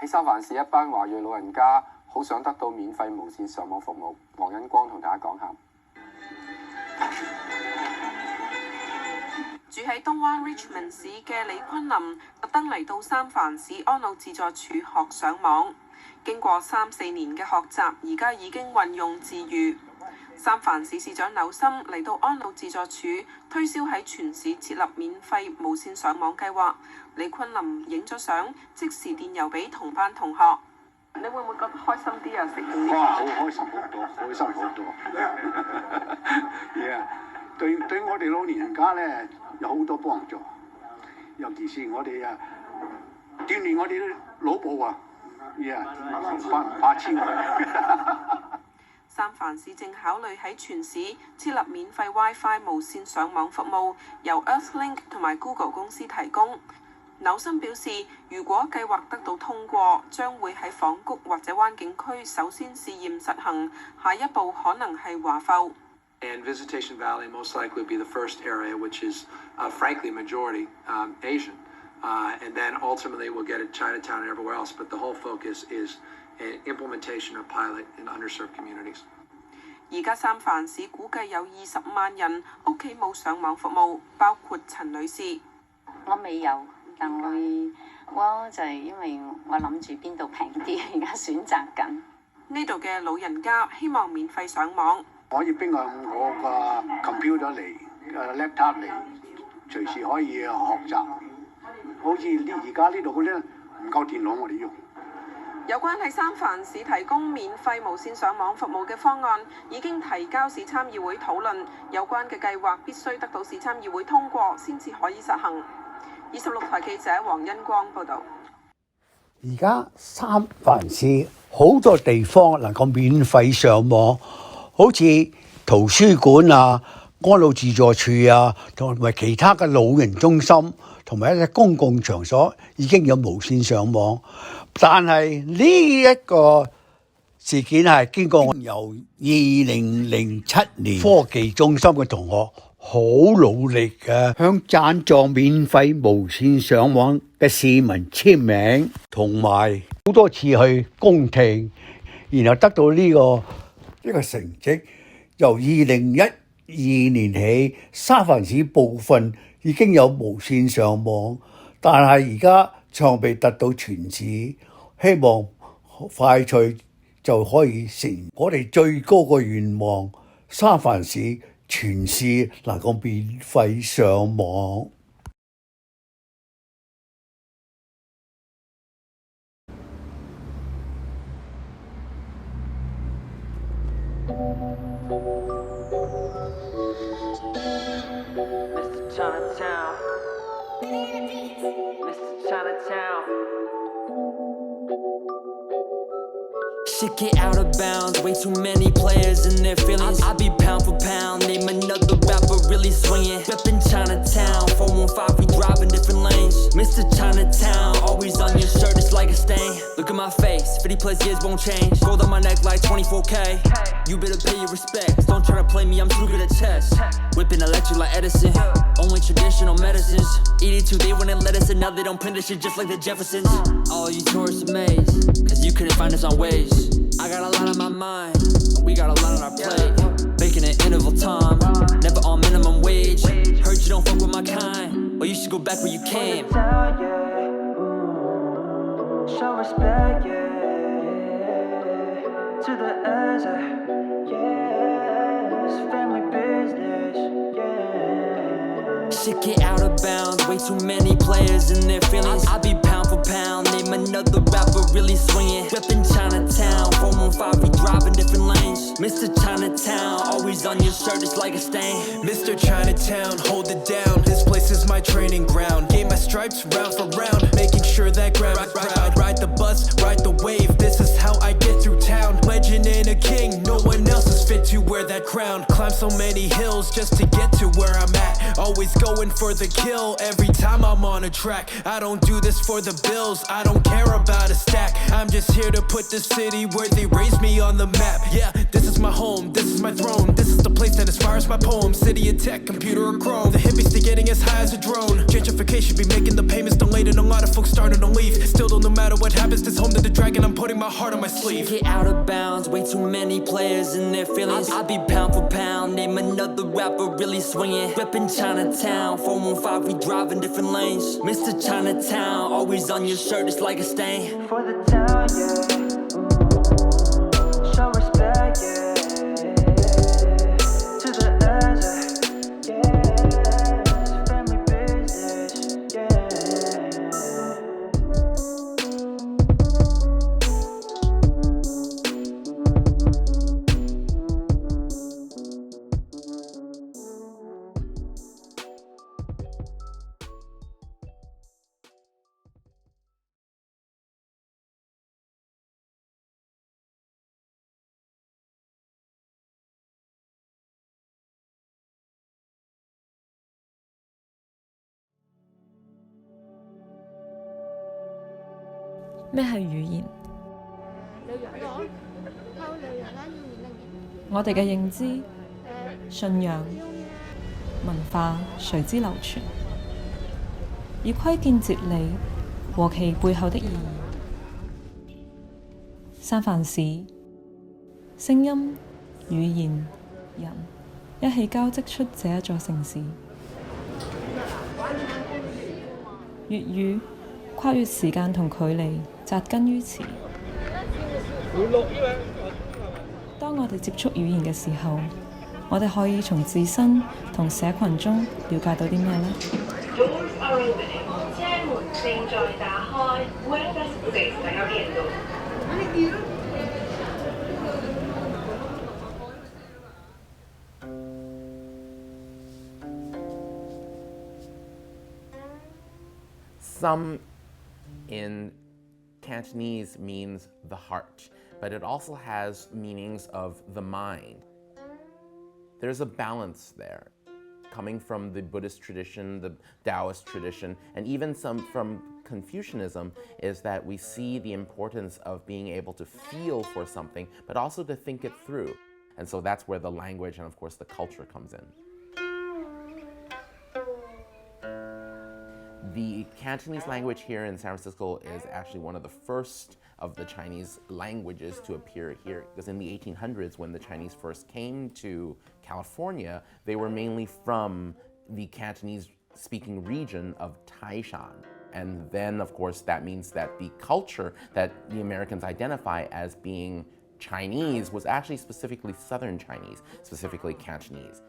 喺三藩市一班華裔老人家好想得到免費無線上網服務。黃恩光同大家講下。住喺東灣 Richmond 市嘅李坤林特登嚟到三藩市安老自助處學上網，經過3-4年嘅學習，而家已經運用自如。三藩市市長紐森嚟到安老自助處推銷喺全市設立免費無線上網計劃。李坤林影咗相，即時電郵俾同班同學。你會唔會覺得開心啲啊？食完哇，好開心好多，開心好多。對我哋老年人家咧有好多幫助，尤其是我哋鍛鍊我哋啲腦部啊，怕超。三藩市正考慮喺全市設立免費 WiFi 無線上網服務，由 Earthlink 同埋 Google 公司提供。紐森表示，如果計劃得到通過，將會喺紡谷或者灣景區首先試驗實行，下一步可能係華埠。And Visitation Valley most likely be the first area, which is frankly majority Asian. And then ultimately we'll get it Chinatown and everywhere else. But the whole focus is an implementation of pilot in underserved communities. 而家三藩市估計有20萬人屋企冇上網服務，包括陳女士。我未有，但我就係因為我諗住邊度平啲，而家選擇緊。呢度嘅老人家希望免費上網。可以邊個我個 computer 嚟laptop 嚟，隨時可以學習。好似而家呢度嗰啲唔夠電腦我哋用。有關喺三藩市提供免費無線上網服務嘅方案，已經提交市參議會討論。有關嘅計劃必須得到市參議會通過，先至可以實行。26台記者黃恩光報導。而家三藩市好多地方能夠免費上網，好似圖書館啊、安老自助處啊，同埋其他嘅老人中心，同埋一啲公共場所已經有無線上網。但係呢一個事件係經過由2007年科技中心嘅同學好努力嘅，向贊助免費無線上網嘅市民簽名，同埋好多次去公聽，然後得到呢個成績。由2012年起，三藩市部分已經有無線上網，但係而家尚未達到全市，希望快脆就可以成我哋最高嘅願望，三藩市全市能夠免費上網。Chinatown, Mr. Chinatown. Shit get out of bounds, way too many players and their feelings. I be pound for pound, name another rapper really swinging. Reppin' Chinatown, 415 we driving different lanes. Mr. Chinatown, always on your shirt, it's like a stain. Look at my face, 50 plus years won't change. Gold on my neck like 24K. You better pay your respects, don't try to play me, I'm too good at chess. Whipping electric like Edison, only traditional medicines. 82, they wouldn't let us in, now they don't print this shit just like the Jeffersons. All you tourists amazed, cause you couldn't find us on Waze. I got a lot on my mind, and we got a lot on our plate. Making an interval time, never on minimum wage. Heard you don't fuck with my kind, well you should go back where you came. Show respect, to the edge, it's family business, Shit get out of bounds, way too many players and their feelings. I be pound for pound, name another rapper really swinging. Reppin' Chinatown, 415 we driving different lanes. Mr. Chinatown, always on your shirt, it's like a stain. Mr. Chinatown, hold it down. This place is my training ground. Gain my stripes round for round, making sure that ground is proud. Ride the bus, ride the wave. This is how I get through town. Legend and a king, no one else is fit to wear that crown. Climb so many hills just to get to where I'm at. Always going for the kill every time I'm on a track. I don't do this for the bills, I don't care about a stack. I'm just here to put the city where they raised me on the map. Yeah, this is my home, this is my throne, this is the place that inspires Inspires my poem, city of tech, computer or chrome. The hippies, they getting as high as a drone. Gentrification be making the payments delayed and a lot of folks starting to leave. Still though, no matter what happens, this home to the dragon, I'm putting my heart on my sleeve. Get out of bounds, way too many players and their feelings. I be pound for pound, name another rapper really swinging. Reppin' Chinatown, 415, we driving different lanes. Mr. Chinatown, always on your shirt, it's like a stain. For the town, yeah. Show respect, yeah. To the edge, yeah. It's family business, yeah.咩係語言？我哋嘅認知、信仰、文化隨之流傳，以窺見哲理和其背後的意義。三藩市，聲音、語言、人一起交織出這一座城市。粵語跨越時間同距離，扎根於此。當我哋接觸語言嘅時候，我哋可以從自身同社群中了解到啲咩呢？ Doors are opening. 車門正在打開。Puertas se están abriendo. Some in Cantonese means the heart, but it also has meanings of the mind. There's a balance there, coming from the Buddhist tradition, the Taoist tradition, and even some from Confucianism, is that we see the importance of being able to feel for something, but also to think it through. And so that's where the language and, of course, the culture comes in. The Cantonese language here in San Francisco is actually one of the first of the Chinese languages to appear here. Because in the 1800s, when the Chinese first came to California, they were mainly from the Cantonese-speaking region of Taishan. And then, of course, that means that the culture that the Americans identify as being Chinese was actually specifically Southern Chinese, specifically Cantonese.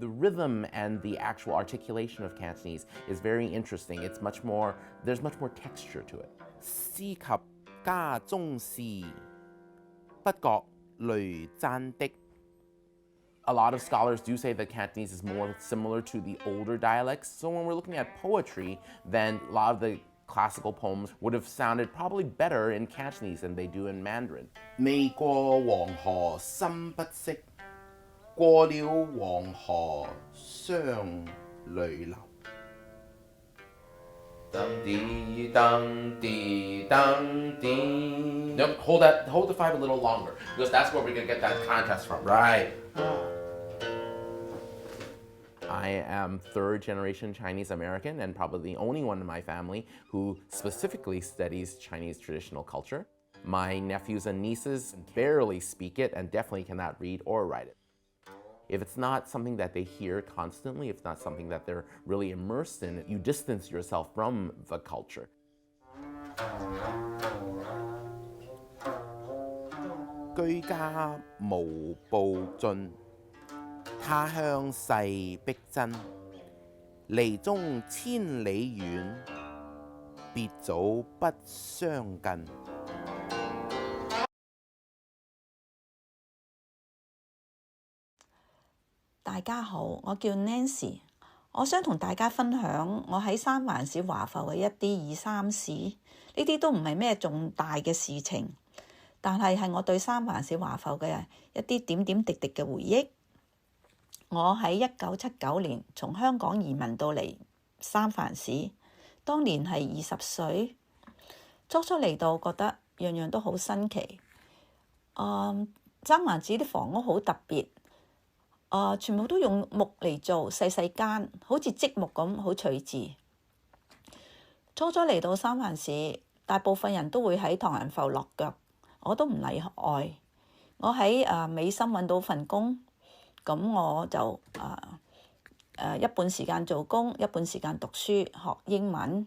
The rhythm and the actual articulation of Cantonese is very interesting. It's much more, there's much more texture to it. 詩及家中事，不覺雷讚的. A lot of scholars do say that Cantonese is more similar to the older dialects. So when we're looking at poetry, then a lot of the classical poems would have sounded probably better in Cantonese than they do in Mandarin. 未過黃河心不息，過了黃河雙淚流。No, hold the 5 a little longer, because that's where we're going to get that context from. Right. I am 3rd generation Chinese American and probably the only one in my family who specifically studies Chinese traditional culture. My nephews and nieces barely speak it and definitely cannot read or write it. If it's not something that they hear constantly, if it's not something that they're really immersed in, you distance yourself from the culture. 居家無步進，他鄉勢逼真，離中千里遠，別早不相近。大家好，我叫 Nancy， 我想同大家分享我喺三藩市華埠嘅一啲二三事，呢啲都唔係咩重大嘅事情，但係我對三藩市華埠嘅一啲點點滴滴嘅回憶。我喺1979年從香港移民到嚟三藩市，當年係20歲，初嚟到覺得樣樣都好新奇。三藩市啲房屋好特別。全部都用木嚟做，細細間，好似積木咁，好趣致。初初嚟到三藩市，大部分人都會喺唐人埠落腳，我都唔例外。我喺美心揾到份工，咁我就一半時間做工，一半時間讀書學英文，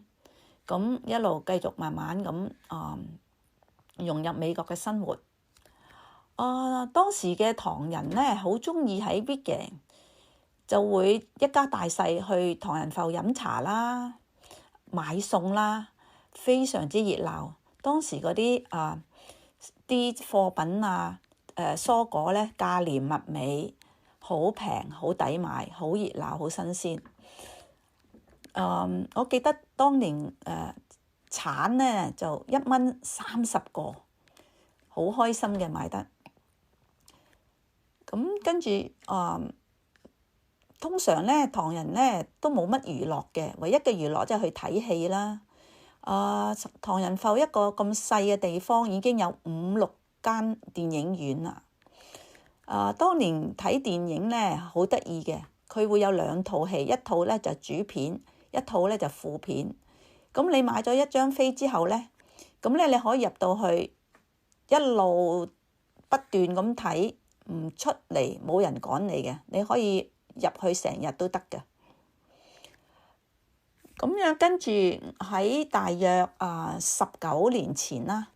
咁一路繼續慢慢咁融入美國嘅生活。當時嘅唐人咧，好中意喺 weekend 就會一家大細去唐人埠飲茶啦、買餸啦，非常之熱鬧。當時嗰啲啲貨品蔬果咧價廉物美，好平好抵買，好熱鬧好新鮮。我記得當年橙咧就1蚊30個，好開心嘅買得。咁跟住通常咧唐人咧都冇乜娛樂嘅，唯一嘅娛樂即係去睇戲啦。唐人埠一個咁細嘅地方已經有5-6間電影院啦。當年睇電影咧好得意嘅，佢會有2套戲，一套咧就主片，一套咧就副片。咁你買咗一張飛之後咧，咁咧你可以入到去一路不斷咁睇，唔出嚟，冇人趕你嘅，你可以入去成日都得嘅。咁樣跟住喺大約19年前啦，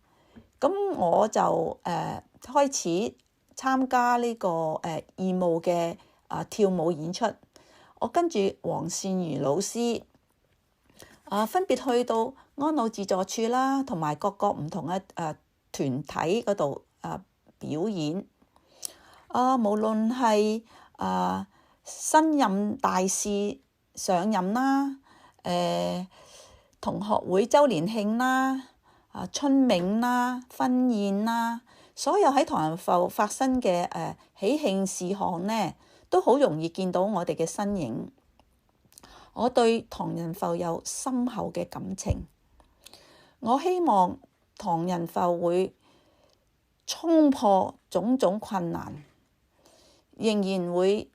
咁我就開始參加呢個義務嘅跳舞演出。我跟住黃善如老師分別去到安老自助處啦，同埋各個唔同嘅團體嗰度表演。無論係新任大使上任啦，同學會週年慶啦，春茗啦，婚宴啦，所有喺唐人埠發生嘅喜慶事項呢，都好容易見到我哋嘅身影。我對唐人埠有深厚嘅感情。我希望唐人埠會衝破種種困難，仍然會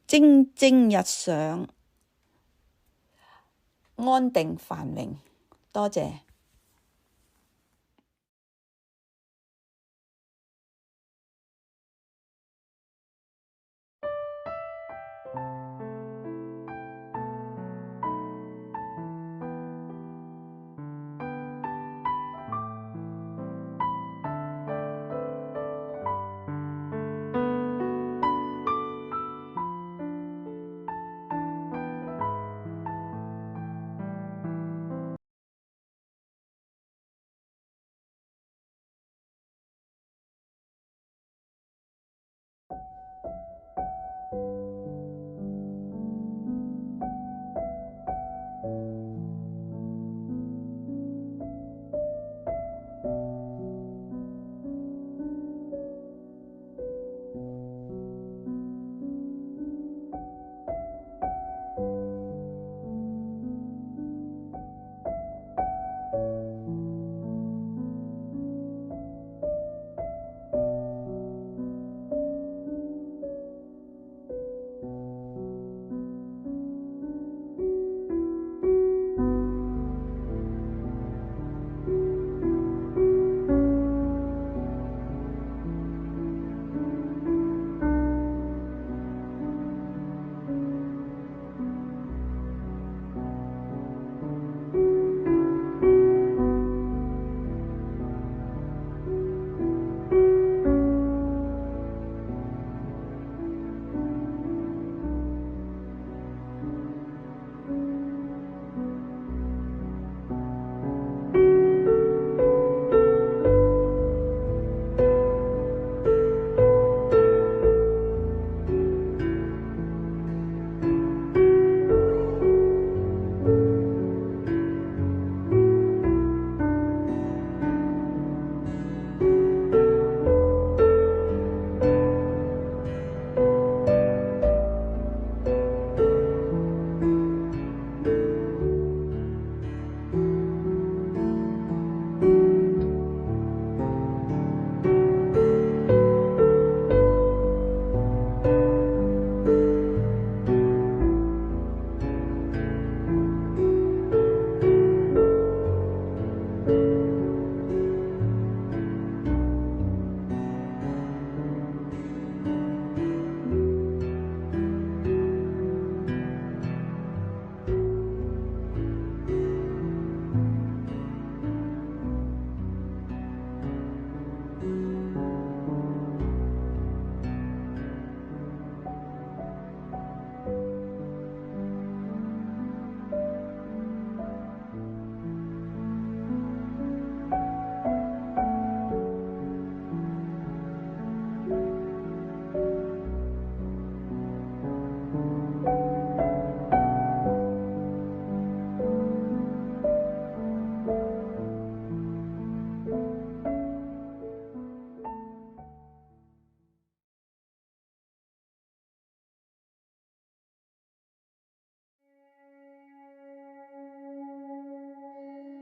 蒸蒸日上，安定繁榮。多謝。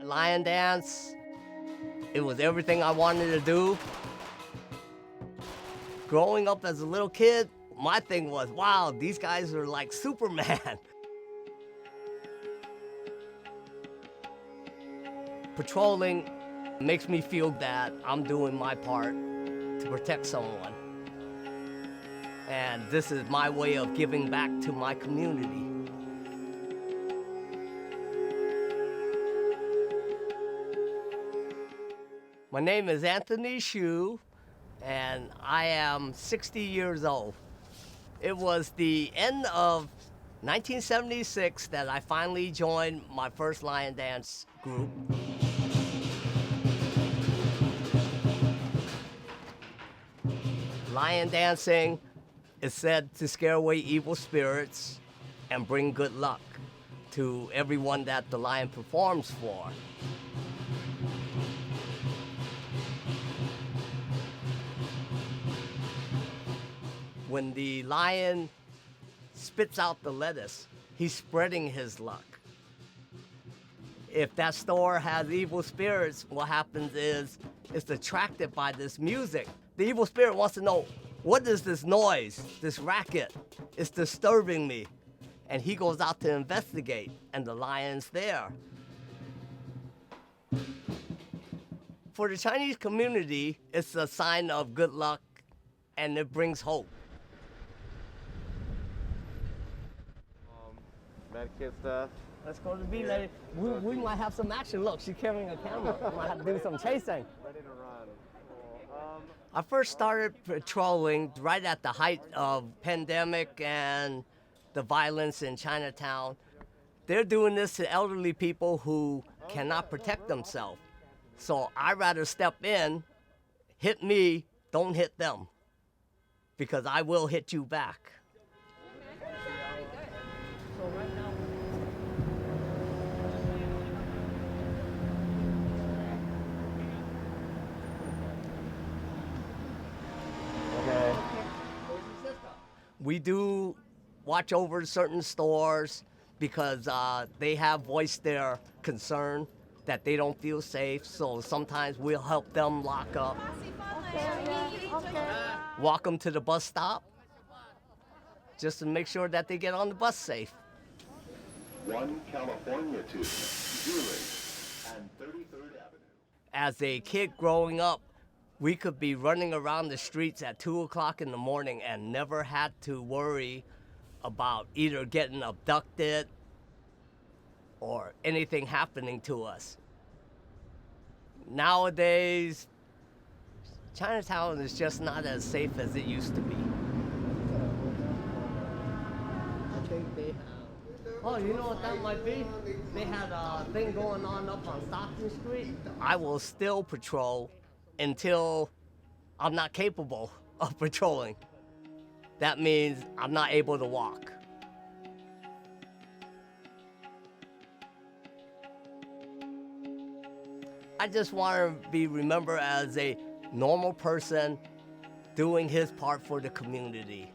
lion dance. It was everything I wanted to do. Growing up as a little kid, my thing was, wow, these guys are like Superman. Patrolling makes me feel that I'm doing my part to protect someone. And this is my way of giving back to my community. My name is Anthony Hsu, and I am 60 years old. It was the end of 1976 that I finally joined my first lion dance group. Lion dancing is said to scare away evil spirits and bring good luck to everyone that the lion performs for. When the lion spits out the lettuce, he's spreading his luck. If that store has evil spirits, what happens is it's attracted by this music. The evil spirit wants to know, what is this noise, this racket? It's disturbing me. And he goes out to investigate, and the lion's there. For the Chinese community, it's a sign of good luck, and it brings hope. Medkit stuff. Let's go to the B-lady. We might have some action. Look, she's carrying a camera. We might have to do some chasing. Ready to run. Cool. I first started patrolling right at the height of pandemic and the violence in Chinatown. They're doing this to elderly people who cannot protect themselves. So I'd rather step in, hit me, don't hit them, because I will hit you back. We do watch over certain stores because they have voiced their concern that they don't feel safe. So sometimes we'll help them lock up. Walk them to the bus stop just to make sure that they get on the bus safe. 1 California to Julie and 33rd Avenue. As a kid growing up, we could be running around the streets at 2 o'clock in the morning and never had to worry about either getting abducted or anything happening to us. Nowadays, Chinatown is just not as safe as it used to be. I think they have... Oh, you know what that might be? They had a thing going on up on Stockton Street. I will still patrol until I'm not capable of patrolling. That means I'm not able to walk. I just want to be remembered as a normal person doing his part for the community.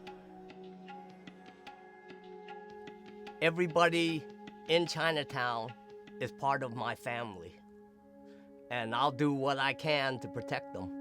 Everybody in Chinatown is part of my family, and I'll do what I can to protect them.